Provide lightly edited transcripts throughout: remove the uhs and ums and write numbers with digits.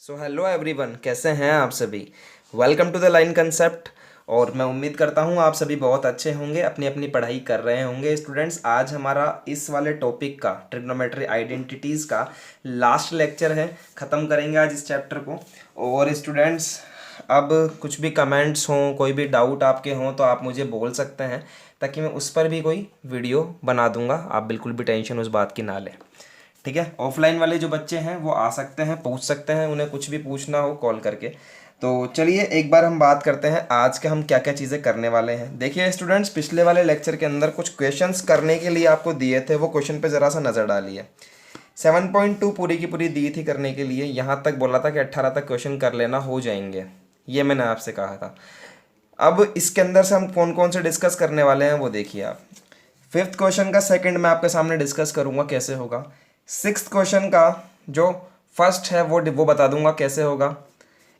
So hello everyone, कैसे हैं आप सभी। Welcome to the line concept. और मैं उम्मीद करता हूं आप सभी बहुत अच्छे होंगे, अपनी अपनी पढ़ाई कर रहे होंगे। स्टूडेंट्स, आज हमारा इस वाले टॉपिक का ट्रिग्नोमेट्री आइडेंटिटीज़ का लास्ट लेक्चर है। ख़त्म करेंगे आज इस चैप्टर को। और स्टूडेंट्स, अब कुछ भी कमेंट्स हों, कोई भी डाउट आपके हों तो आप मुझे बोल सकते हैं, ताकि मैं उस पर भी कोई वीडियो बना दूंगा। आप बिल्कुल भी टेंशन उस बात की ना लें, ठीक है। ऑफलाइन वाले जो बच्चे हैं वो आ सकते हैं, पूछ सकते हैं, उन्हें कुछ भी पूछना हो कॉल करके। तो चलिए एक बार हम बात करते हैं आज के हम क्या क्या चीज़ें करने वाले हैं। देखिए स्टूडेंट्स, पिछले वाले लेक्चर के अंदर कुछ क्वेश्चंस करने के लिए आपको दिए थे, वो क्वेश्चन पे ज़रा सा नज़र डालिए। 7.2 पूरी की पूरी दी थी करने के लिए। यहाँ तक बोला था कि 18 तक क्वेश्चन कर लेना, हो जाएंगे, ये मैंने आपसे कहा था। अब इसके अंदर से हम कौन कौन से डिस्कस करने वाले हैं वो देखिए आप। फिफ्थ क्वेश्चन का सेकंड मैं आपके सामने डिस्कस करूंगा कैसे होगा। सिक्स्थ क्वेश्चन का जो फर्स्ट है वो बता दूंगा कैसे होगा।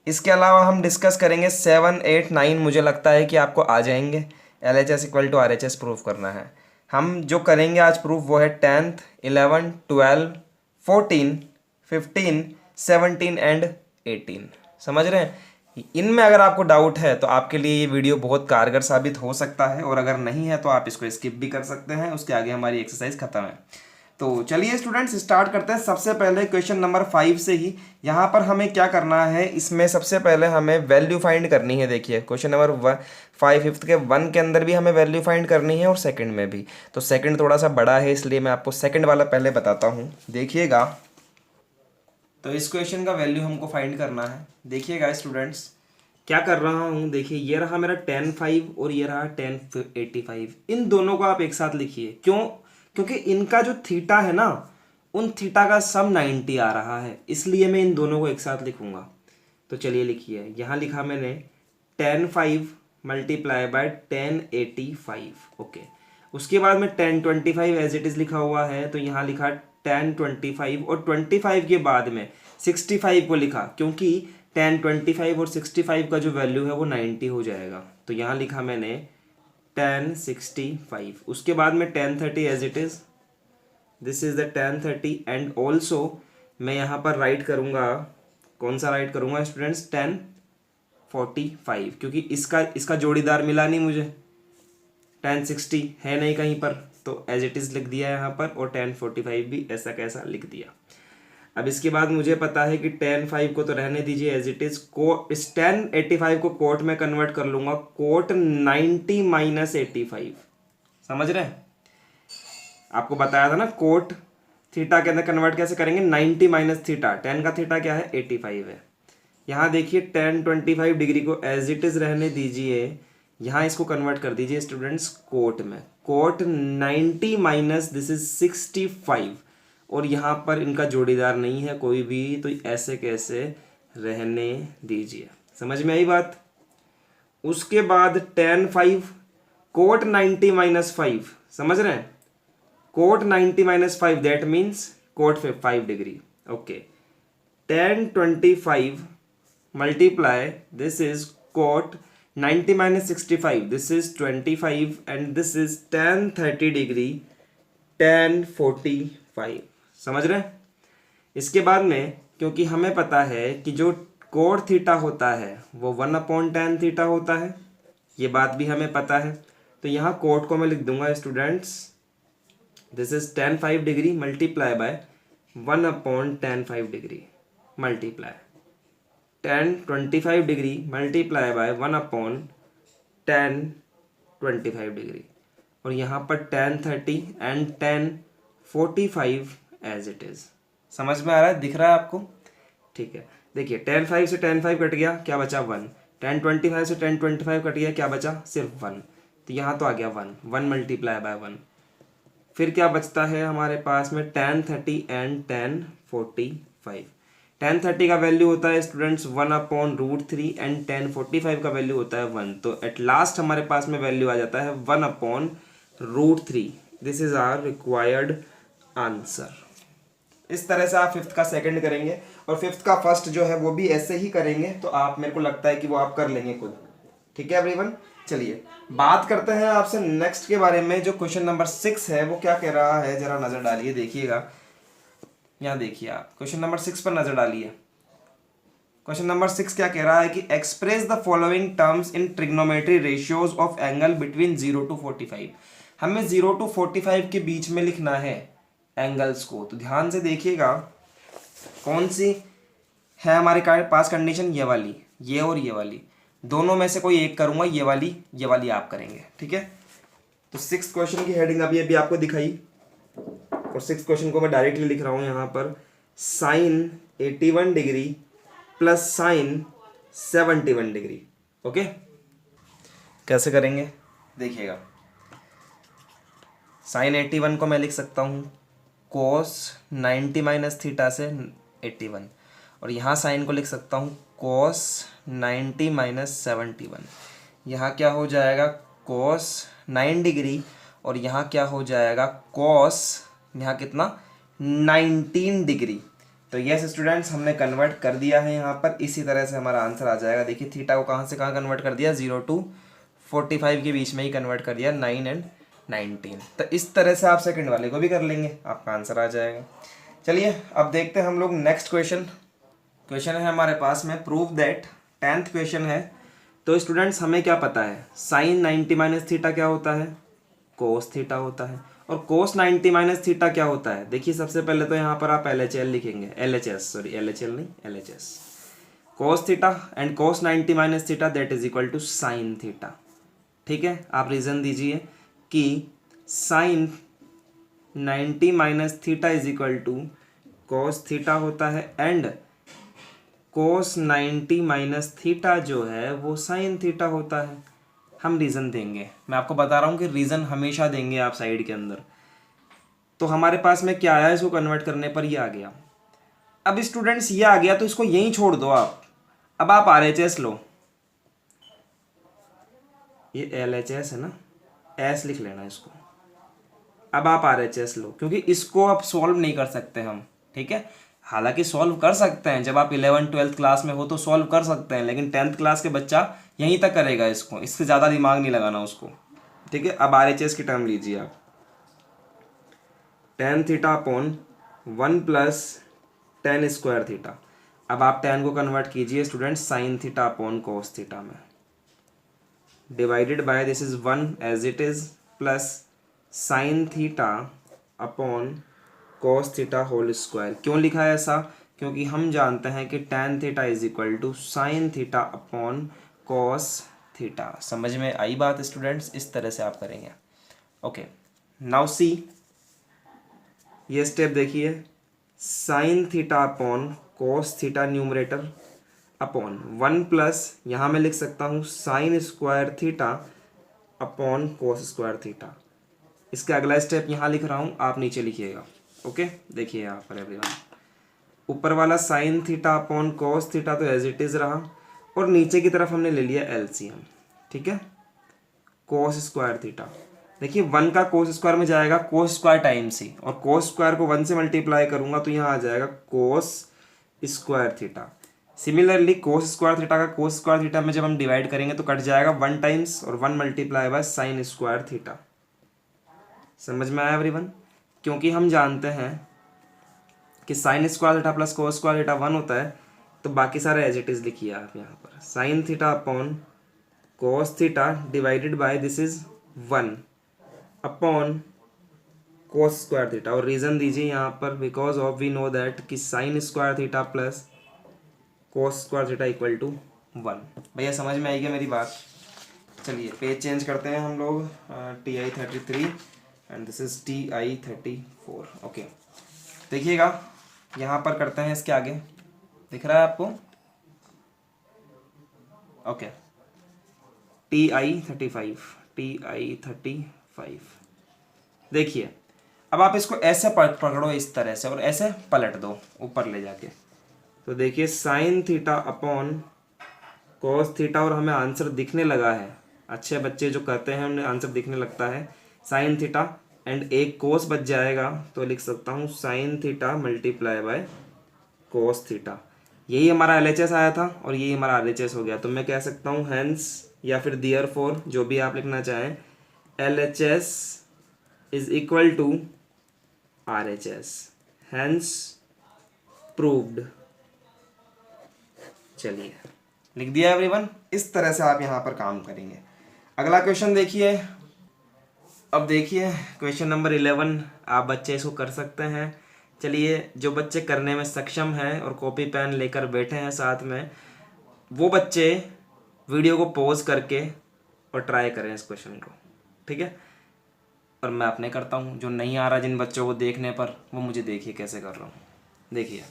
इसके अलावा हम डिस्कस करेंगे 7, 8, 9। मुझे लगता है कि आपको आ जाएंगे। LHS equal to RHS proof करना है। हम जो करेंगे आज प्रूफ वो है 10th, 11, 12, 14, 15, 17 एंड 18। समझ रहे हैं। इनमें अगर आपको डाउट है तो आपके लिए ये वीडियो बहुत कारगर साबित हो सकता है, और अगर नहीं है तो आप इसको स्किप भी कर सकते हैं। उसके आगे हमारी एक्सरसाइज खत्म है। तो चलिए स्टूडेंट्स स्टार्ट करते हैं सबसे पहले क्वेश्चन नंबर 5 से ही। यहाँ पर हमें क्या करना है, इसमें सबसे पहले हमें वैल्यू फाइंड करनी है। देखिए क्वेश्चन नंबर 5 फिफ्थ के 1 के अंदर भी हमें वैल्यू फाइंड करनी है और सेकंड में भी। तो सेकंड थोड़ा सा बड़ा है, इसलिए मैं आपको सेकंड वाला पहले बताता हूँ। देखिएगा, तो इस क्वेश्चन का वैल्यू हमको फाइंड करना है। देखिएगा स्टूडेंट्स, क्या कर रहा हूँ। देखिए ये रहा मेरा 10.5 और ये रहा 10.85। इन दोनों को आप एक साथ लिखिए। क्यों? क्योंकि इनका जो थीटा है ना, उन थीटा का सम 90 आ रहा है, इसलिए मैं इन दोनों को एक साथ लिखूंगा। तो चलिए लिखिए, यहाँ लिखा मैंने 10.5 मल्टीप्लाई बाय 10.85। ओके, उसके बाद में 10.25 एज इट इज़ लिखा हुआ है, तो यहाँ लिखा 10.25 और 25 के बाद में 65 को लिखा, क्योंकि 10.25 और 65 का जो वैल्यू है वो 90 हो जाएगा। तो यहाँ लिखा मैंने 1065। उसके बाद में 1030 as it is, this is the 1030। And also मैं यहाँ पर राइट करूँगा, कौन सा राइट करूँगा स्टूडेंट्स, 1045, क्योंकि इसका जोड़ीदार मिला नहीं मुझे। 1060 है नहीं कहीं पर, तो एज इट इज़ लिख दिया यहाँ पर, और 1045 भी ऐसा कैसा लिख दिया। अब इसके बाद मुझे पता है कि 10.5 को तो रहने दीजिए एज इट इज़। इस 10.85 को कोट में कन्वर्ट कर लूँगा, कोट 90 माइनस 85। समझ रहे हैं? आपको बताया था ना कोट थीटा के अंदर कन्वर्ट कैसे करेंगे, 90 माइनस थीटा। 10 का थीटा क्या है, 85 है। यहाँ देखिए 1025 डिग्री को एज इट इज़ रहने दीजिए, यहाँ इसको कन्वर्ट कर दीजिए स्टूडेंट्स कोट में। कोट 90 माइनस दिस इज 65, और यहाँ पर इनका जोड़ीदार नहीं है कोई भी, तो ऐसे कैसे रहने दीजिए। समझ में आई बात? उसके बाद 10.5 कोट 90 माइनस 5। समझ रहे हैं? Cot 90 minus 5 that means cot 5 degree. Okay, 1025 multiply this is cot 90 minus 65, this is 25, and this is 1030 degree 1045। समझ रहे हैं? इसके बाद में क्योंकि हमें पता है कि जो कोट थीटा होता है वो 1/tan थीटा होता है, ये बात भी हमें पता है। तो यहाँ कोट को मैं लिख दूंगा students, this is 10.5 degree multiply by 1/tan5 degree multiply 1025 degree multiply by 1/tan25 degree, और यहाँ पर 1030 एंड 1045 एज इट इज़। समझ में आ रहा है? दिख रहा है आपको? ठीक है। देखिए 10.5 से 10.5 कट गया, क्या बचा 1। 10.25 से 10.25 कट गया, क्या बचा सिर्फ 1। तो यहाँ तो आ गया 1 मल्टीप्लाई बाय 1। फिर क्या बचता है हमारे पास में 1030 एंड 1045। 1030 का वैल्यू होता है स्टूडेंट्स 1/√3 एंड 1045 का वैल्यू होता है 1। तो एट लास्ट हमारे पास में वैल्यू आ जाता है 1/√3। This is our required answer. इस तरह से आप फिफ्थ का सेकंड करेंगे, और फिफ्थ का फर्स्ट जो है वो भी ऐसे ही करेंगे। तो आप, मेरे को लगता है कि वो आप कर लेंगे खुद। ठीक है एवरीवन, चलिए बात करते हैं आपसे नेक्स्ट के बारे में। जो क्वेश्चन नंबर 6 है वो क्या कह रहा है, जरा नजर डालिए। देखिएगा, यहाँ देखिए आप क्वेश्चन नंबर 6 पर नजर डालिए। क्वेश्चन नंबर 6 क्या कह रहा है कि express the following terms in trigonometry ratios of angle between 0 to 45। हमें 0 to 45 के बीच में लिखना है एंगल्स को। तो ध्यान से देखिएगा कौन सी है हमारे पास कंडीशन, ये वाली, ये और ये वाली, दोनों में से कोई एक करूंगा, ये वाली आप करेंगे, ठीक है। तो 6 क्वेश्चन की हेडिंग अभी अभी आपको दिखाई, और 6 क्वेश्चन को मैं डायरेक्टली लिख रहा हूं यहां पर, sine 81 degree plus sine 71 degree. Okay, कैसे करेंगे देखिएगा। साइन 81 को मैं लिख सकता हूँ कोस 90 माइनस थीटा से 81, और यहाँ साइन को लिख सकता हूँ कोस 90 माइनस 71। यहाँ क्या हो जाएगा कोस 9 डिग्री, और यहाँ क्या हो जाएगा कोस, यहाँ कितना 19 डिग्री। तो यस स्टूडेंट्स, हमने कन्वर्ट कर दिया है यहाँ पर। इसी तरह से हमारा आंसर आ जाएगा। देखिए थीटा को कहाँ से कहाँ कन्वर्ट कर दिया, 0 to 45 के बीच में ही कन्वर्ट कर दिया, 9 and 19। तो इस तरह से आप सेकंड वाले को भी कर लेंगे, आपका आंसर आ जाएगा। चलिए अब देखते हैं हम लोग नेक्स्ट क्वेश्चन है हमारे पास में, प्रूव दैट, 10th क्वेश्चन है। तो स्टूडेंट्स हमें क्या पता है, साइन 90 माइनस थीटा क्या होता है, कोस थीटा होता है, और कोस 90 माइनस थीटा क्या होता है। देखिए सबसे पहले तो यहाँ पर आप LHL लिखेंगे, LHL नहीं, LHS, cos theta and cos 90 minus theta that is equal to sine theta. ठीक है, आप रीज़न दीजिए कि sine 90 minus theta is equal to cos theta होता है, एंड कोस 90 माइनस थीटा जो है वो साइन थीटा होता है। हम रीज़न देंगे, मैं आपको बता रहा हूँ कि रीज़न हमेशा देंगे आप साइड के अंदर। तो हमारे पास में क्या आया, इसको कन्वर्ट करने पर ये आ गया। अब स्टूडेंट्स ये आ गया तो इसको यहीं छोड़ दो आप। अब आप RHS लो, ये LHS है ना, एस लिख लेना इसको। अब आप RHS लो, क्योंकि इसको आप सॉल्व नहीं कर सकते हम, ठीक है। हालांकि सॉल्व कर सकते हैं, जब आप 11th-12th क्लास में हो तो सॉल्व कर सकते हैं, लेकिन 10th क्लास के बच्चा यहीं तक करेगा इसको, इससे ज़्यादा दिमाग नहीं लगाना उसको, ठीक है। अब RHS की टर्म लीजिए आप, tan theta upon 1 plus tan square theta. अब आप tan को कन्वर्ट कीजिए student sine theta upon cos theta में, divided by this is 1 as it is, plus sine theta upon cos theta whole square. क्यों लिखा है ऐसा, क्योंकि हम जानते हैं कि tan theta is equal to sine theta upon cos theta. समझ में आई बात स्टूडेंट्स, इस तरह से आप करेंगे। ओके, नाउ सी, ये स्टेप देखिए, sign theta upon cos theta numerator upon 1 plus, यहाँ मैं लिख सकता हूँ sign square theta upon cos square theta. इसका अगला स्टेप यहाँ लिख रहा हूँ, आप नीचे लिखिएगा। ओके, देखिए यहाँ पर एवरीवन, ऊपर वाला sign theta upon cos theta तो एज इट इज रहा, और नीचे की तरफ हमने ले लिया LCM, ठीक है, कोस स्क्वायर थीटा। देखिए 1 का कोस स्क्वायर में जाएगा कोस स्क्वायर टाइम्स ही, और कोस स्क्वायर को 1 से मल्टीप्लाई करूंगा तो यहाँ आ जाएगा कोस स्क्वायर थीटा। सिमिलरली कोस स्क्वायर थीटा का कोस स्क्वायर थीटा में जब हम डिवाइड करेंगे तो कट जाएगा 1 टाइम्स, और 1 multiply by sign square theta. समझ में आया एवरीवन, क्योंकि हम जानते हैं कि sine square theta plus cos square theta 1 होता है, तो बाकी सारे एज इट इज लिखिए आप यहाँ पर, sine theta upon cos theta divided by this is 1 upon cos square theta, और रीज़न दीजिए यहाँ पर, because of we know that कि sine square theta plus cos square theta equal to 1। भैया समझ में आई क्या मेरी बात। चलिए पेज चेंज करते हैं हम लोग, TI 33 and this is TI 34। Okay, देखिएगा यहाँ पर करते हैं इसके आगे, दिख रहा है आपको। Okay, TI 35। देखिए अब आप इसको ऐसे पकड़ो इस तरह से, और ऐसे पलट दो ऊपर ले जाके। तो देखिए sign theta upon cos theta, और हमें आंसर दिखने लगा है। अच्छे बच्चे जो करते हैं उन्हें आंसर दिखने लगता है, साइन थीटा एंड एक कोस बच जाएगा, तो लिख सकता हूँ sine theta multiply by cos theta. यही हमारा LHS आया था और यही हमारा RHS हो गया। तो मैं कह सकता हूँ हेंस या फिर देयरफॉर, जो भी आप लिखना चाहें, LHS is equal to RHS, hence proved. चलिए लिख दिया एवरीवन। इस तरह से आप यहाँ पर काम करेंगे। अगला क्वेश्चन देखिए। अब देखिए क्वेश्चन नंबर 11, आप बच्चे इसको कर सकते हैं। चलिए जो बच्चे करने में सक्षम हैं और कॉपी पेन लेकर बैठे हैं साथ में, वो बच्चे वीडियो को पॉज करके और ट्राई करें इस क्वेश्चन को, ठीक है। और मैं अपने करता हूँ, जो नहीं आ रहा जिन बच्चों को देखने पर, वो मुझे देखिए कैसे कर रहा हूँ। देखिए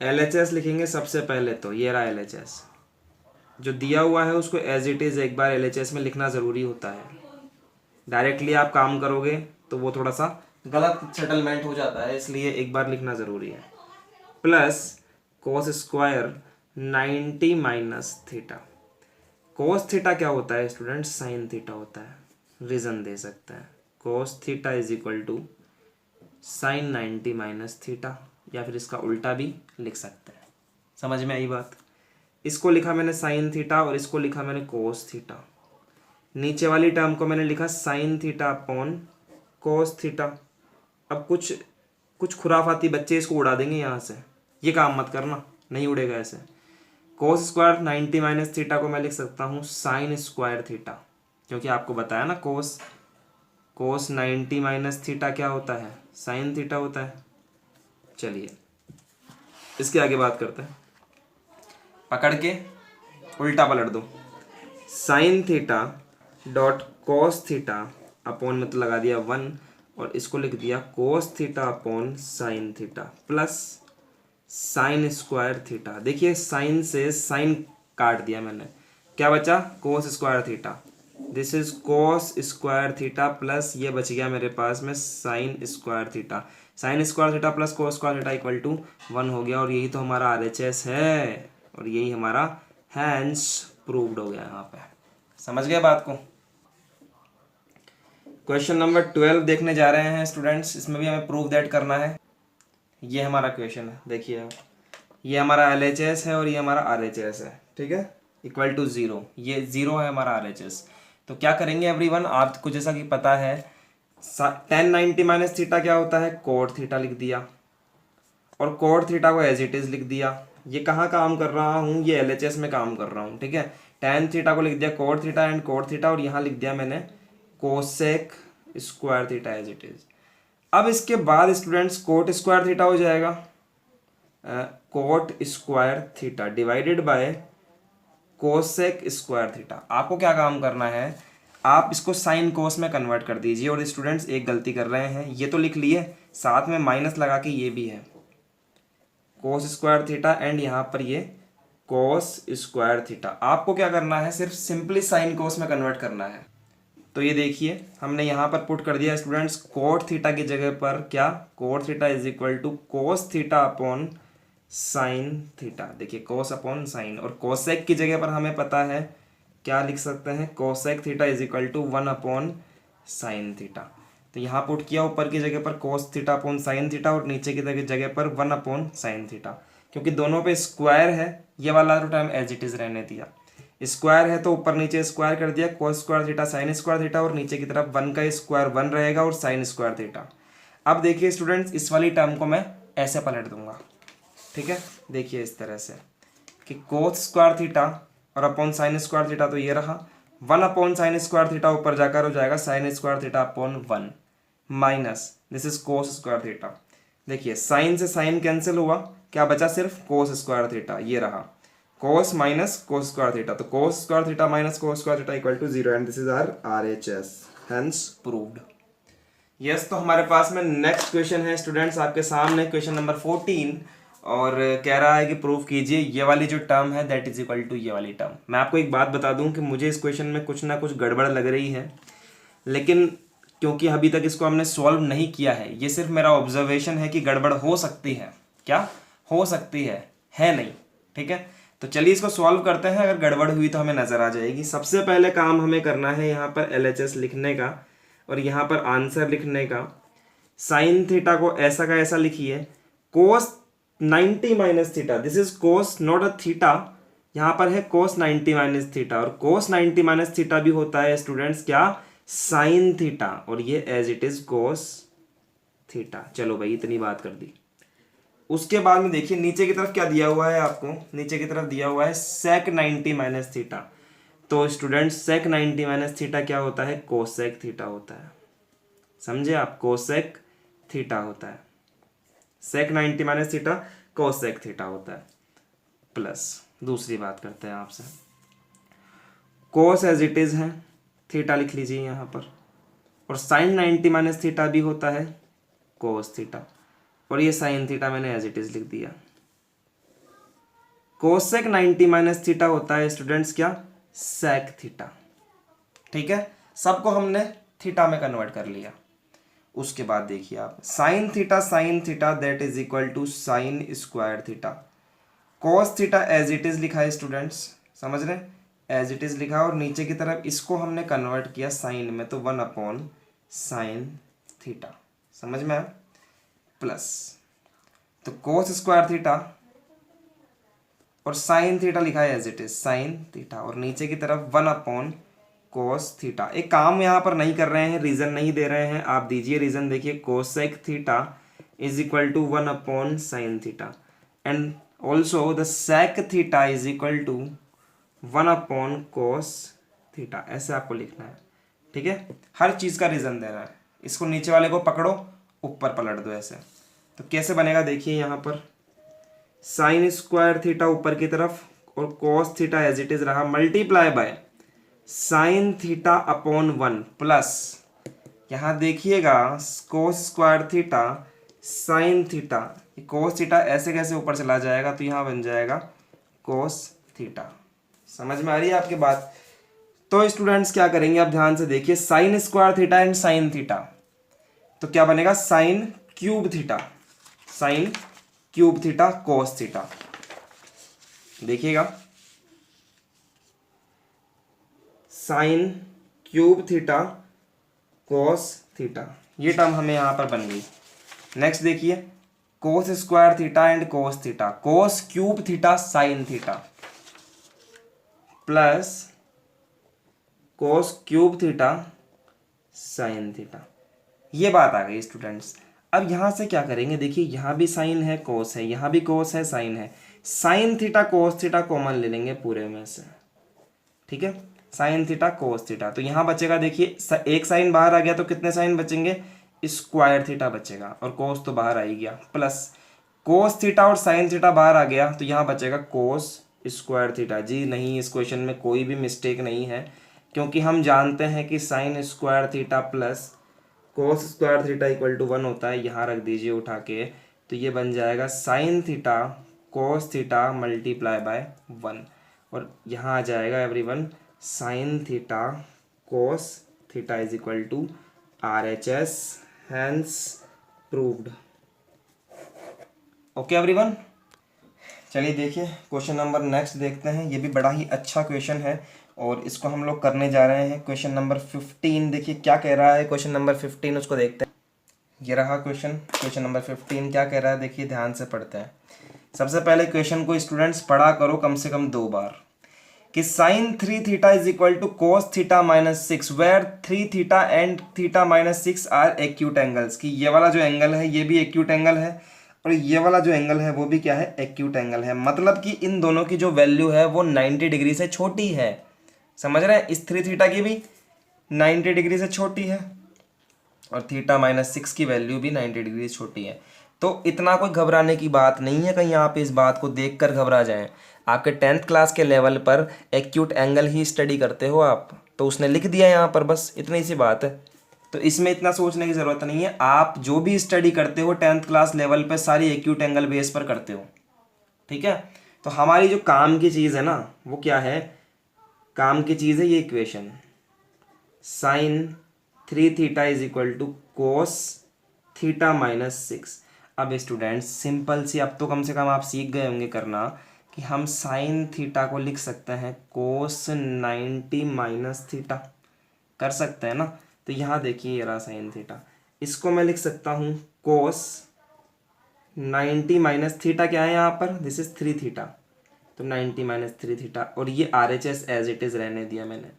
LHS लिखेंगे सबसे पहले, तो ये रहा LHS। जो दिया हुआ है उसको एज इट इज़ एक बार LHS में लिखना ज़रूरी होता है। डायरेक्टली आप काम करोगे तो वो थोड़ा सा गलत सेटलमेंट हो जाता है, इसलिए एक बार लिखना ज़रूरी है। Plus cos square 90 minus theta. Cos theta क्या होता है स्टूडेंट? साइन थीटा होता है। रीज़न दे सकते हैं, cos theta is equal to sine 90 minus theta, या फिर इसका उल्टा भी लिख सकते हैं। समझ में आई बात? इसको लिखा मैंने साइन थीटा और इसको लिखा मैंने कोस थीटा। नीचे वाली टर्म को मैंने लिखा sign theta upon cos theta. अब कुछ खुराफाती बच्चे इसको उड़ा देंगे यहाँ से, ये काम मत करना, नहीं उड़ेगा ऐसे। कोस स्क्वायर 90 माइनस थीटा को मैं लिख सकता हूँ साइन स्क्वायर थीटा, क्योंकि आपको बताया ना कोस 90 माइनस थीटा क्या होता है? साइन थीटा होता है। चलिए इसके आगे बात करते हैं। पकड़ के उल्टा पलट दो। Sine theta dot cos theta upon में तो लगा दिया 1 और इसको लिख दिया cos theta upon sine theta plus sine square theta. देखिए साइन से साइन काट दिया मैंने, क्या बचा? Cos square theta. This is cos square theta plus ये बच गया मेरे पास में sine square theta. Sine square theta plus cos square theta equal to 1 हो गया, और यही तो हमारा RHS है, और यही हमारा हैंस प्रूव्ड हो गया। यहाँ पे समझ गए बात को? क्वेश्चन नंबर 12 देखने जा रहे हैं स्टूडेंट्स। इसमें भी हमें प्रूव दैट करना है। ये हमारा क्वेश्चन है, देखिए ये हमारा LHS है और ये हमारा RHS है, ठीक है, इक्वल टू 0। ये 0 है हमारा RHS। तो क्या करेंगे एवरीवन, आपको जैसा कि पता है tan 90 माइनस थीटा क्या होता है? कोट थीटा लिख दिया, और कोट थीटा को एज इट इज लिख दिया। ये कहाँ काम कर रहा हूँ? ये LHS में काम कर रहा हूँ, ठीक है। tan थीटा को लिख दिया cot theta and cot theta, और यहाँ लिख दिया मैंने cosec square theta as it is. अब इसके बाद स्टूडेंट्स कोट स्क्वायर थीटा हो जाएगा cot square theta divided by cosec square theta. आपको क्या काम करना है, आप इसको साइन कोस में कन्वर्ट कर दीजिए। और स्टूडेंट्स एक गलती कर रहे हैं, ये तो लिख लिए, साथ में माइनस लगा के ये भी है कोस स्क्वायर थीटा एंड यहाँ पर ये कोस स्क्वायर थीटा। आपको क्या करना है, सिर्फ सिंपली साइन कोस में कन्वर्ट करना है। तो ये देखिए हमने यहाँ पर पुट कर दिया स्टूडेंट्स कोट थीटा की जगह पर क्या? Cot theta is equal to cos theta upon sine theta. देखिए कोस अपॉन साइन, और कोसेक की जगह पर हमें पता है क्या लिख सकते हैं? Cosec theta is equal to 1 upon sine theta. तो यहाँ पुट किया ऊपर की जगह पर cos theta upon sine theta और नीचे की जगह पर 1 अपॉन साइन थीटा। क्योंकि दोनों पे स्क्वायर है, ये वाला तो टाइम एज इट इज रहने दिया। स्क्वायर है तो ऊपर नीचे स्क्वायर कर दिया, कोस square theta sine square theta, और नीचे की तरफ 1 का स्क्वायर 1 रहेगा और साइन स्क्वायर थीटा। अब देखिए स्टूडेंट्स इस वाली टर्म को मैं ऐसे पलट दूंगा, ठीक है। देखिए इस तरह से कि कोस स्क्वायर थीटा और अपॉन साइन स्क्वायर थीटा, तो ये रहा 1 अपॉन साइन स्क्वायर थीटा, ऊपर जाकर हो जाएगा sine square theta upon 1 minus this is cos square theta. देखिए साइन से साइन कैंसिल हुआ, क्या बचा? सिर्फ कोस स्क्वायर थीटा। ये रहा cos minus cos square theta, तो cos square theta minus cos square theta equal to 0 and this is our RHS, hence proved. Yes, तो हमारे पास में नेक्स्ट क्वेश्चन है स्टूडेंट्स आपके सामने, क्वेश्चन नंबर 14, और कह रहा है कि प्रूव कीजिए ये वाली जो टर्म है दैट इज इक्वल टू ये वाली टर्म। मैं आपको एक बात बता दूं कि मुझे इस क्वेश्चन में कुछ ना कुछ गड़बड़ लग रही है, लेकिन क्योंकि अभी तक इसको हमने सॉल्व नहीं किया है, ये सिर्फ मेरा ऑब्जर्वेशन है कि गड़बड़ हो सकती है। क्या हो सकती है नहीं, ठीक है। तो चलिए इसको सॉल्व करते हैं, अगर गड़बड़ हुई तो हमें नजर आ जाएगी। सबसे पहले काम हमें करना है यहाँ पर LHS लिखने का और यहाँ पर आंसर लिखने का। साइन थीटा को ऐसा का ऐसा लिखिए, कोस 90 minus theta, this is cos not a theta, यहाँ पर है कोस 90 माइनस थीटा, और कोस 90 माइनस थीटा भी होता है स्टूडेंट्स क्या? साइन थीटा, और ये as it is cos theta. चलो भाई इतनी बात कर दी। उसके बाद में देखिए नीचे की तरफ क्या दिया हुआ है आपको, नीचे की तरफ दिया हुआ है sec 90 माइनस थीटा। तो स्टूडेंट sec 90 माइनस थीटा क्या होता है, कोसेक थीटा होता है। समझे आप, कोसेक थीटा होता है। sec 90 minus theta cosec theta होता है। प्लस दूसरी बात करते हैं आपसे, कोस एज इट इज है, थीटा लिख लीजिए यहाँ पर, और साइन 90 माइनस थीटा भी होता है कोस थीटा, और ये साइन थीटा मैंने एज इट इज लिख दिया। कोसेक 90 माइनस थीटा होता है स्टूडेंट्स क्या, सेक थीटा। ठीक है, सबको हमने थीटा में कन्वर्ट कर लिया। उसके बाद देखिए आप sine theta that is equal to sine square theta. Cos theta as it is लिखा है स्टूडेंट्स, समझ रहे, एज इट इज लिखा, और नीचे की तरफ इसको हमने कन्वर्ट किया साइन में, तो 1 साइन थीटा। समझ में आया, प्लस तो कोस स्क्वायर थीटा और साइन थीटा लिखा है as it is sine theta, और नीचे की तरफ 1 कोस थीटा। एक काम यहाँ पर नहीं कर रहे हैं, रीजन नहीं दे रहे हैं, आप दीजिए रीजन। देखिए cosec theta is equal to 1 sine theta, and also the sec theta is equal to 1 cos theta. ऐसे आपको लिखना है, ठीक है, हर चीज़ का रीजन दे रहा है। इसको नीचे वाले को पकड़ो, ऊपर पलट दो ऐसे, तो कैसे बनेगा देखिए यहाँ पर, साइन स्क्वायर थीटा ऊपर की तरफ और cos theta as it is रहा, multiply by sine theta upon 1 plus, यहाँ देखिएगा cos square theta sine theta, cos theta ऐसे कैसे ऊपर चला जाएगा, तो यहाँ बन जाएगा कोस थीटा। समझ में आ रही है आपकी बात। तो स्टूडेंट्स क्या करेंगे, आप ध्यान से देखिए, sine square theta and sine theta, तो क्या बनेगा sine cube theta, sine cube theta cos theta. देखिएगा sine cube theta cos theta, ये टर्म हमें यहां पर बन गई। नेक्स्ट देखिए cos square theta and cos theta, cos cube theta sine theta plus cos cube theta sine theta. ये बात आ गई स्टूडेंट्स। अब यहां से क्या करेंगे, देखिए यहां भी साइन है, कोस है, यहां भी कोस है, साइन है, sign theta cos theta common ले लेंगे पूरे में से, ठीक है, साइन थीटा कोस थीटा। तो यहां बचेगा, देखिए एक साइन बाहर आ गया तो कितने साइन बचेंगे, स्क्वायर थीटा बचेगा, और कोस तो बाहर आ ही गया, प्लस कोस थीटा और साइन थीटा बाहर आ गया, तो यहाँ बचेगा कोस स्क्वायर थीटा। जी नहीं, इस क्वेश्चन में कोई भी मिस्टेक नहीं है, क्योंकि हम जानते हैं कि sine square theta plus cos square theta equal to 1 होता है। यहाँ रख दीजिए उठा के, तो ये बन जाएगा sine theta cos theta multiply by 1, और यहाँ आ जाएगा everyone sine theta cos theta is equal to RHS, hence proved. Okay everyone, चलिए देखिए क्वेश्चन नंबर नेक्स्ट देखते हैं। ये भी बड़ा ही अच्छा क्वेश्चन है और इसको हम लोग करने जा रहे हैं। क्वेश्चन नंबर 15 देखिए क्या कह रहा है, क्वेश्चन नंबर 15 उसको देखते हैं। ये रहा क्वेश्चन नंबर 15 क्या कह रहा है, देखिए ध्यान से पढ़ते हैं। सबसे पहले क्वेश्चन को स्टूडेंट्स पढ़ा करो कम से कम 2 बार, कि sine 3 theta is equal to cos theta minus 6 where 3 theta and theta minus 6 are acute angles. कि ये वाला जो एंगल है ये भी एक्यूट एंगल है, और ये वाला जो एंगल है वो भी क्या है, एक्यूट एंगल है। मतलब कि इन दोनों की जो वैल्यू है वो 90 डिग्री से छोटी है। समझ रहे हैं, इस 3 थीटा की भी 90 डिग्री से छोटी है, और थीटा माइनस 6 की वैल्यू भी 90 डिग्री से छोटी है। तो इतना कोई घबराने की बात नहीं है, कहीं आप इस बात को देखकर घबरा जाएं। आपके 10th क्लास के लेवल पर एक्यूट एंगल ही स्टडी करते हो आप, तो उसने लिख दिया यहाँ पर, बस इतनी सी बात है। तो इसमें इतना सोचने की ज़रूरत नहीं है। आप जो भी स्टडी करते हो 10th क्लास लेवल पर सारी एक्यूट एंगल बेस पर करते हो, ठीक है। तो हमारी जो काम की चीज़ है ना, वो क्या है, काम की चीज़ है ये equation, sine 3 theta is equal to cos theta minus 6। अब स्टूडेंट्स सिंपल सी, अब तो कम से कम आप सीख गए होंगे करना, कि हम साइन थीटा को लिख सकते हैं कोस 90 माइनस थीटा, कर सकते हैं ना। तो यहाँ देखिए ये रहा साइन थीटा, इसको मैं लिख सकता हूँ कोस 90 माइनस थीटा, क्या है यहाँ पर, दिस इज 3 थीटा, तो 90 माइनस 3 थीटा, और ये RHS एज इट इज रहने दिया मैंने।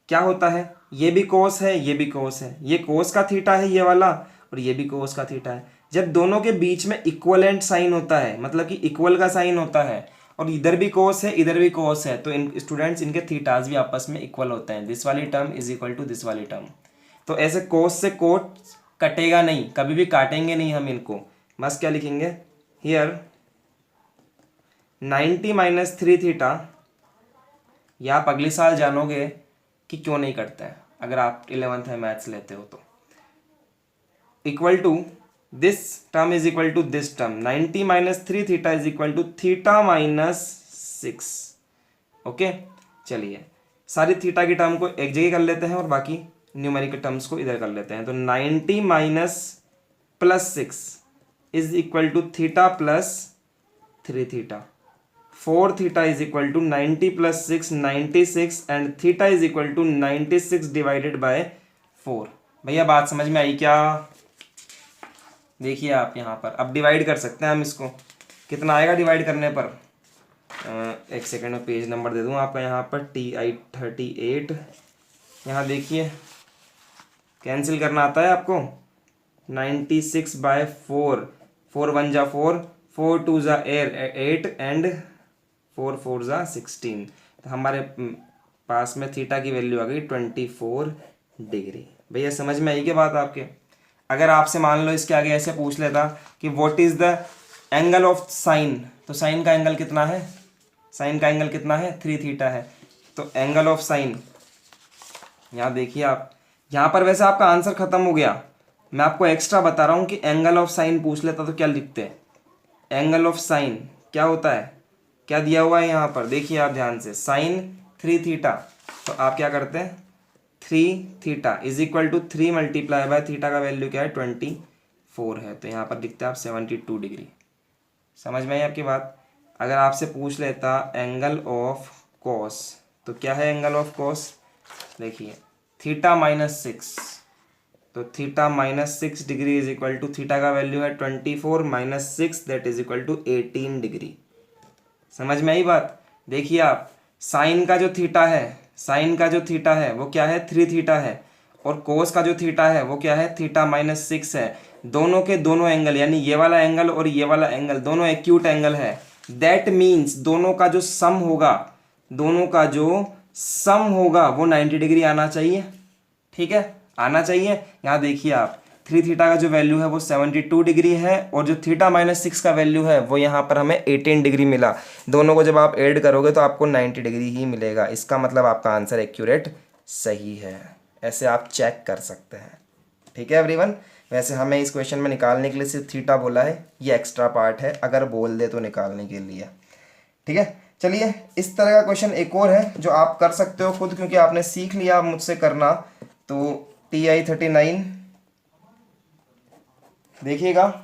क्या होता है, ये भी कोस है, ये भी कोस है, ये कोस का थीटा है ये वाला, और ये भी कोस का थीटा है। जब दोनों के बीच में इक्वलेंट साइन होता है, मतलब कि इक्वल का साइन होता है, और इधर भी कोस है इधर भी कोस है, तो इन स्टूडेंट्स इनके थीटाज भी आपस में इक्वल होते हैं। दिस वाली term is equal to this वाली टर्म। तो ऐसे कोस से कोट कटेगा नहीं, कभी भी काटेंगे नहीं हम इनको। बस क्या लिखेंगे हियर 90 माइनस 3 थीटा, या आप अगले साल जानोगे कि क्यों नहीं करते हैं अगर आप 11th में मैथ्स लेते हो तो। Equal to this term is equal to this term, 90 minus 3 theta is equal to theta minus 6। Okay, चलिए सारी थीटा की टर्म को एक जगह कर लेते हैं और बाकी न्यूमेरिकल टर्म्स को इधर कर लेते हैं। तो 90 minus plus 6 is equal to theta plus 3 theta. 4 theta is equal to 90 plus 6 96, and theta is equal to 96 divided by 4। भैया बात समझ में आई क्या? देखिए आप यहाँ पर अब डिवाइड कर सकते हैं हम इसको। कितना आएगा डिवाइड करने पर? एक सेकेंड में पेज नंबर दे दूँ आपका यहाँ पर, TI 38। यहाँ देखिए कैंसिल करना आता है आपको। 96 बाय 4, 4 1 जा 4, 4 2 जा 8, एंड 4 4 जा 16। तो हमारे पास में थीटा की वैल्यू आ गई 24 डिग्री। भैया समझ में आई क्या बात आपके? अगर आपसे मान लो इसके आगे ऐसे पूछ लेता कि what is the angle of sine, तो साइन का एंगल कितना है? साइन का एंगल कितना है? 3 थीटा है। तो एंगल ऑफ साइन, यहाँ देखिए आप, यहाँ पर वैसे आपका आंसर खत्म हो गया। मैं आपको एक्स्ट्रा बता रहा हूँ कि एंगल ऑफ साइन पूछ लेता तो क्या लिखते हैं। एंगल ऑफ साइन क्या होता है, क्या दिया हुआ है यहाँ पर देखिए आप ध्यान से, साइन 3 थीटा। तो आप क्या करते हैं, 3 theta is equal to 3 multiply by theta का वैल्यू क्या है 24 है, तो यहाँ पर लिखते हैं आप 72 डिग्री। समझ में आई आपकी बात? अगर आपसे पूछ लेता एंगल ऑफ कॉस, तो क्या है एंगल ऑफ कॉस? देखिए थीटा माइनस 6, तो theta minus 6 degree is equal to, theta का वैल्यू है 24 minus 6 that is equal to 18 degree. समझ में आई बात? देखिए आप, साइन का जो थीटा है, साइन का जो थीटा है वो क्या है 3 थीटा है, और कोस का जो थीटा है वो क्या है थीटा माइनस 6 है। दोनों के दोनों एंगल, यानी ये वाला एंगल और ये वाला एंगल दोनों एक्यूट एंगल है। दैट मीन्स दोनों का जो सम होगा, दोनों का जो सम होगा वो 90 डिग्री आना चाहिए। ठीक है, आना चाहिए। यहाँ देखिए आप, 3 थीटा का जो वैल्यू है वो 72 डिग्री है, और जो थीटा माइनस 6 का वैल्यू है वो यहाँ पर हमें 18 डिग्री मिला। दोनों को जब आप ऐड करोगे तो आपको 90 डिग्री ही मिलेगा। इसका मतलब आपका आंसर एक्यूरेट सही है। ऐसे आप चेक कर सकते हैं। ठीक है एवरीवन। वैसे हमें इस क्वेश्चन में निकालने के लिए सिर्फ थीटा बोला है, ये एक्स्ट्रा पार्ट है, अगर बोल दे तो निकालने के लिए। ठीक है, चलिए इस तरह का क्वेश्चन एक और है जो आप कर सकते हो खुद, क्योंकि आपने सीख लिया मुझसे करना। तो TI 39 देखिएगा,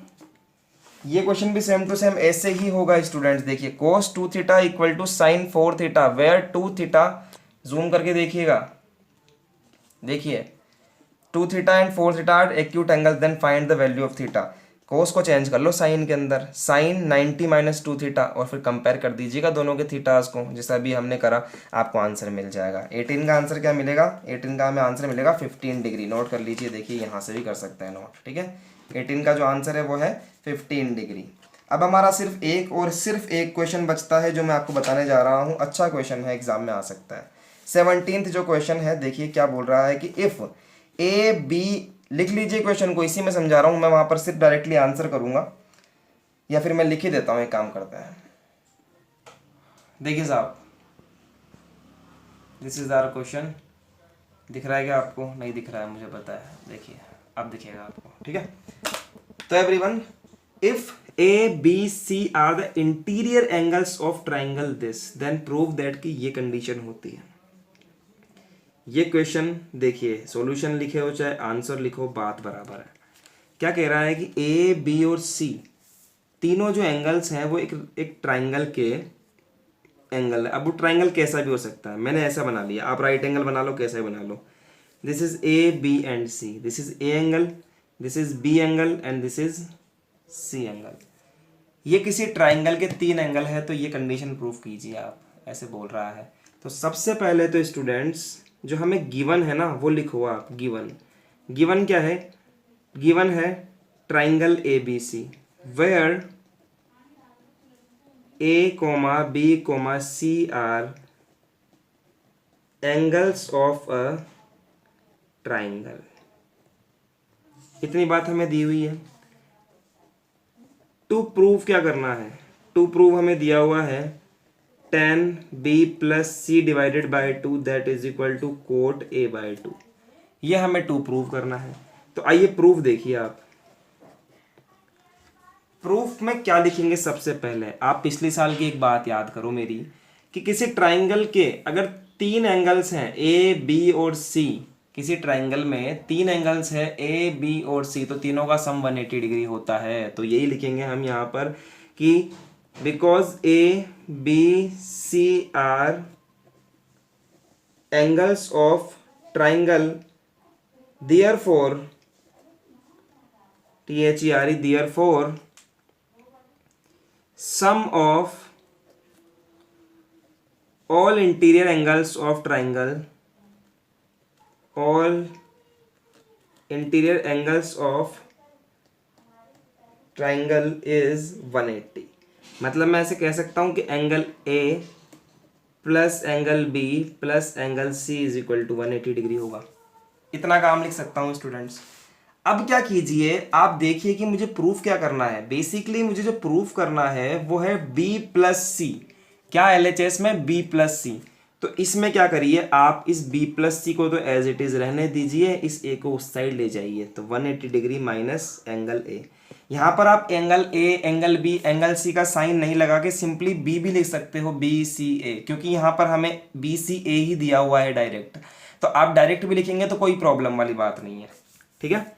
ये क्वेश्चन भी सेम टू सेम ऐसे ही होगा स्टूडेंट्स। देखिए cos 2 theta equal to sine 4 theta, where 2 theta, zoom करके देखिएगा, देखिए 2 theta and 4 theta are acute angle, then find the value of theta. Cos को चेंज कर लो साइन के अंदर, साइन 90 माइनस 2 थीटा, और फिर कंपेयर कर दीजिएगा दोनों के थीटास को, जैसा भी हमने करा, आपको आंसर मिल जाएगा। 18 का आंसर क्या मिलेगा? 18 का हमें आंसर मिलेगा 15 डिग्री। नोट कर लीजिए, देखिए यहाँ से भी कर सकते हैं नोट। ठीक है, 18 का जो आंसर है वो है 15 डिग्री। अब हमारा सिर्फ एक क्वेश्चन बचता है जो मैं आपको बताने जा रहा हूँ। अच्छा क्वेश्चन है, एग्जाम में आ सकता है। 17th जो क्वेश्चन है, देखिए क्या बोल रहा है कि इफ AB, लिख लीजिए क्वेश्चन को, इसी में समझा रहा हूँ मैं, वहां पर सिर्फ डायरेक्टली आंसर करूंगा, या फिर मैं लिख ही देता हूँ। एक काम करते हैं, देखिए साहब, दिस इज आवर क्वेश्चन। दिख रहा है क्या आपको? नहीं दिख रहा है, मुझे पता है। देखिए अब दिखेगा आपको। ठीक है, तो everyone, if ABC are the interior angles of triangle this, then prove that कि ये कंडीशन होती है। ये क्वेश्चन देखिए, सॉल्यूशन लिखे हो चाहे आंसर लिखो, बात बराबर है। क्या कह रहा है कि AB और C तीनों जो एंगल्स हैं वो एक ट्राइंगल के एंगल है। अब वो ट्राइंगल कैसा भी हो सकता है, मैंने ऐसा बना लिया, आप राइट एंगल बना लो, कैसा भी बना लो। This is AB and C, this is A angle, this is B angle, and this is C angle. ये किसी ट्राइंगल के 3 एंगल है, तो ये कंडीशन प्रूफ कीजिए आप, ऐसे बोल रहा है। तो सबसे पहले तो स्टूडेंट्स, जो हमें गिवन है ना वो लिखो आप। गिवन क्या है? गिवन है triangle ABC where A, B, C are angles of a triangle। इतनी बात हमें दी हुई है। टू प्रूव क्या करना है? टू प्रूव हमें दिया हुआ है tan B plus C divided by 2 that is equal to cot A by 2। ये हमें टू प्रूव करना है। तो आइए प्रूफ देखिए आप। प्रूफ में क्या लिखेंगे? सबसे पहले आप पिछले साल की एक बात याद करो मेरी, कि किसी ट्राइंगल के अगर तीन एंगल्स हैं ए बी और सी, किसी ट्राइंगल में तीन एंगल्स है ए बी और सी, तो तीनों का सम 180 डिग्री होता है। तो यही लिखेंगे हम यहाँ पर कि because A B C are angles of triangle therefore therefore sum of all interior angles of triangle is 180। मतलब मैं ऐसे कह सकता हूं कि angle A plus angle B plus angle C is equal to 180 degree होगा। इतना काम लिख सकता हूं स्टूडेंट्स। अब क्या कीजिए, आप देखिए कि मुझे प्रूफ क्या करना है। बेसिकली मुझे जो प्रूफ करना है वो है B प्लस सी। क्या LHS में B प्लस सी। तो इसमें क्या करिए, आप इस B प्लस सी को तो एज इट इज रहने दीजिए, इस A को उस साइड ले जाइए। तो 180 डिग्री माइनस एंगल A। यहाँ पर आप angle A, angle B, angle C का साइन नहीं लगा के सिंपली B भी लिख सकते हो, BCA, क्योंकि यहाँ पर हमें BCA ही दिया हुआ है डायरेक्ट। तो आप डायरेक्ट भी लिखेंगे तो कोई प्रॉब्लम वाली बात नहीं है। ठीक है,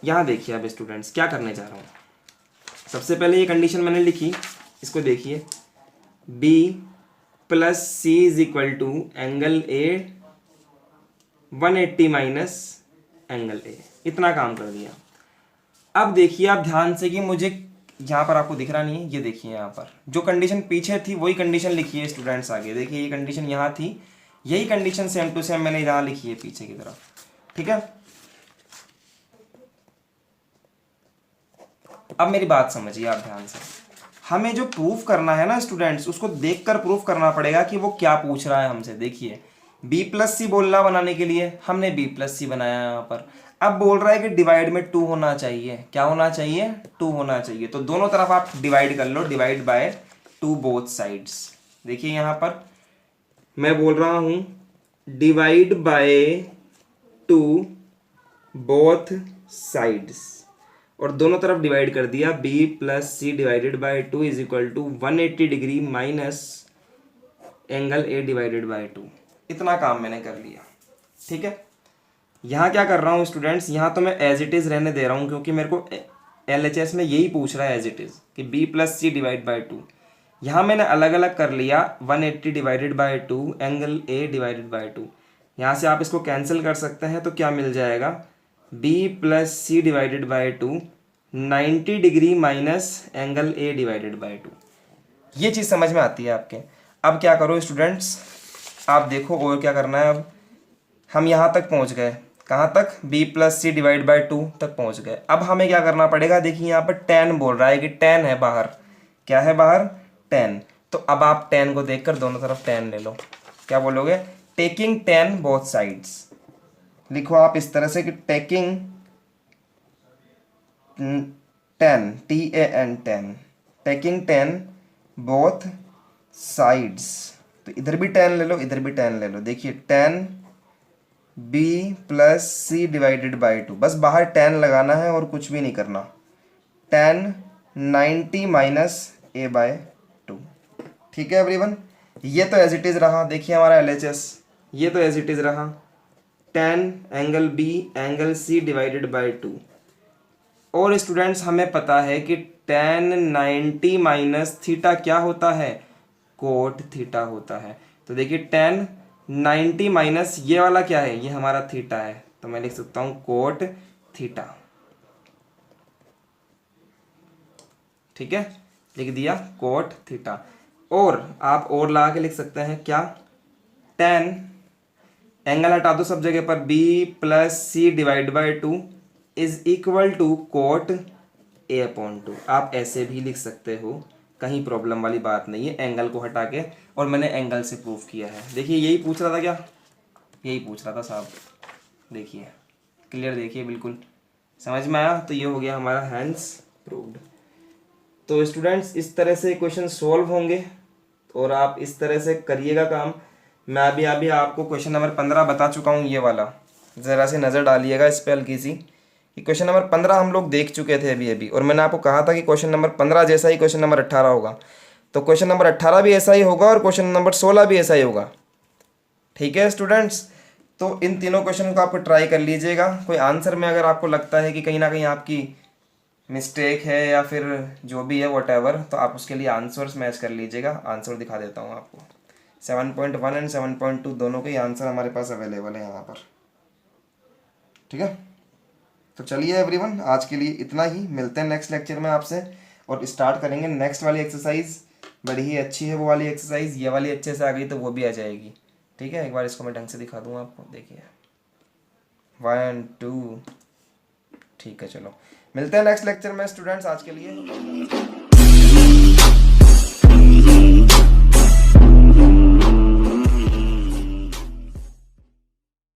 यहाँ देखिए अब स्टूडेंट्स क्या करने जा रहा हूँ। सबसे पहले ये कंडीशन मैंने लिखी, इसको देखिए, B plus C is equal to angle A 180 minus angle A। इतना काम कर दिया। अब देखिए आप ध्यान से कि मुझे यहाँ पर आपको दिख रहा नहीं है, ये देखिए यहाँ पर जो कंडीशन पीछे थी वही कंडीशन लिखी है स्टूडेंट्स आगे। देखिए ये कंडीशन यहाँ थी, यही कंडीशन सेम टू सेम मैंने यहाँ लिखी है पीछे की तरफ। ठीक है, अब मेरी बात समझिए आप ध्यान से। हमें जो प्रूफ करना है ना स्टूडेंट्स, उसको देखकर प्रूफ करना पड़ेगा कि वो क्या पूछ रहा है हमसे। देखिए B प्लस सी बोलना बनाने के लिए हमने B प्लस सी बनाया यहाँ पर। अब बोल रहा है कि डिवाइड में 2 होना चाहिए। क्या होना चाहिए? 2 होना चाहिए। तो दोनों तरफ आप डिवाइड कर लो, डिवाइड बाय 2 बोथ साइड्स। देखिए यहाँ पर मैं बोल रहा हूँ डिवाइड बाय 2 बोथ साइड्स, और दोनों तरफ डिवाइड कर दिया। B plus C divided by 2 is equal to 180 degree minus angle A divided by 2। इतना काम मैंने कर लिया। ठीक है, यहाँ क्या कर रहा हूँ स्टूडेंट्स, यहाँ तो मैं एज इट इज रहने दे रहा हूँ क्योंकि मेरे को LHS में यही पूछ रहा है एज इट इज कि B plus C divide by 2। यहाँ मैंने अलग अलग कर लिया 180 divided by 2 angle A divided by 2। यहाँ से आप इसको कैंसिल कर सकते हैं, तो क्या मिल जाएगा, B plus C divided by 2 90 degree minus angle A divided by 2। ये चीज़ समझ में आती है आपके। अब क्या करो स्टूडेंट्स, आप देखो और क्या करना है। अब हम यहाँ तक पहुँच गए, कहाँ तक, B plus C divide by 2 तक पहुँच गए। अब हमें क्या करना पड़ेगा, देखिए यहाँ पर tan बोल रहा है कि tan है बाहर। क्या है बाहर? tan। तो अब आप tan को देखकर दोनों तरफ tan ले लो। क्या बोलोगे? Taking tan both sides. लिखो आप इस तरह से कि taking tan, TAN, tan, taking tan both sides. तो इधर भी tan ले लो, इधर भी tan ले लो। देखिए tan B plus C divided by 2, बस बाहर tan लगाना है और कुछ भी नहीं करना। tan 90 minus A by 2। ठीक है एवरीवन, ये तो एज इट इज रहा। देखिए हमारा LHS ये तो एज इट इज रहा, tan angle B angle C divided by 2। और स्टूडेंट्स हमें पता है कि tan 90 माइनस थीटा क्या होता है, कोट थीटा होता है। तो देखिए tan 90 माइनस ये वाला क्या है, ये हमारा थीटा है। तो मैं लिख सकता हूँ कोट थीटा। ठीक है, लिख दिया कोट थीटा। और आप और लगा के लिख सकते हैं क्या, tan एंगल हटा दो सब जगह पर, B plus C divide by 2 is equal to cot a/2। आप ऐसे भी लिख सकते हो, कहीं प्रॉब्लम वाली बात नहीं है एंगल को हटा के, और मैंने एंगल से प्रूफ किया है। देखिए यही पूछ रहा था क्या, यही पूछ रहा था साहब। देखिए क्लियर, देखिए बिल्कुल समझ में आया। तो ये हो गया हमारा हैंस प्रूव्ड। तो स्टूडेंट्स इस तरह से क्वेश्चन सॉल्व होंगे और आप इस तरह से करिएगा काम। मैं अभी अभी आपको क्वेश्चन नंबर 15 बता चुका हूँ, ये वाला ज़रा से नज़र डालिएगा इस पर हल्की सी। कि क्वेश्चन नंबर 15 हम लोग देख चुके थे अभी अभी, और मैंने आपको कहा था कि क्वेश्चन नंबर 15 जैसा ही क्वेश्चन नंबर 18 होगा। तो क्वेश्चन नंबर 18 भी ऐसा ही होगा और क्वेश्चन नंबर 16 भी ऐसा ही होगा। ठीक है स्टूडेंट्स, तो इन तीनों क्वेश्चन को आपको ट्राई कर लीजिएगा। कोई आंसर में अगर आपको लगता है कि कहीं ना कहीं आपकी मिस्टेक है या फिर जो भी है वॉट, तो आप उसके लिए आंसर्स मैच कर लीजिएगा। आंसर दिखा देता हूँ आपको। 7.1 एंड 7.2 दोनों के ही आंसर हमारे पास अवेलेबल है यहाँ पर। ठीक है, तो चलिए एवरीवन, आज के लिए इतना ही। मिलते हैं नेक्स्ट लेक्चर में आपसे और स्टार्ट करेंगे नेक्स्ट वाली एक्सरसाइज। बड़ी ही अच्छी है वो वाली एक्सरसाइज, ये वाली अच्छे से आ गई तो वो भी आ जाएगी। ठीक है, एक बार इसको मैं ढंग से दिखा दूँ आपको। देखिए 1 2, ठीक है चलो मिलते हैं नेक्स्ट लेक्चर में स्टूडेंट्स। आज के लिए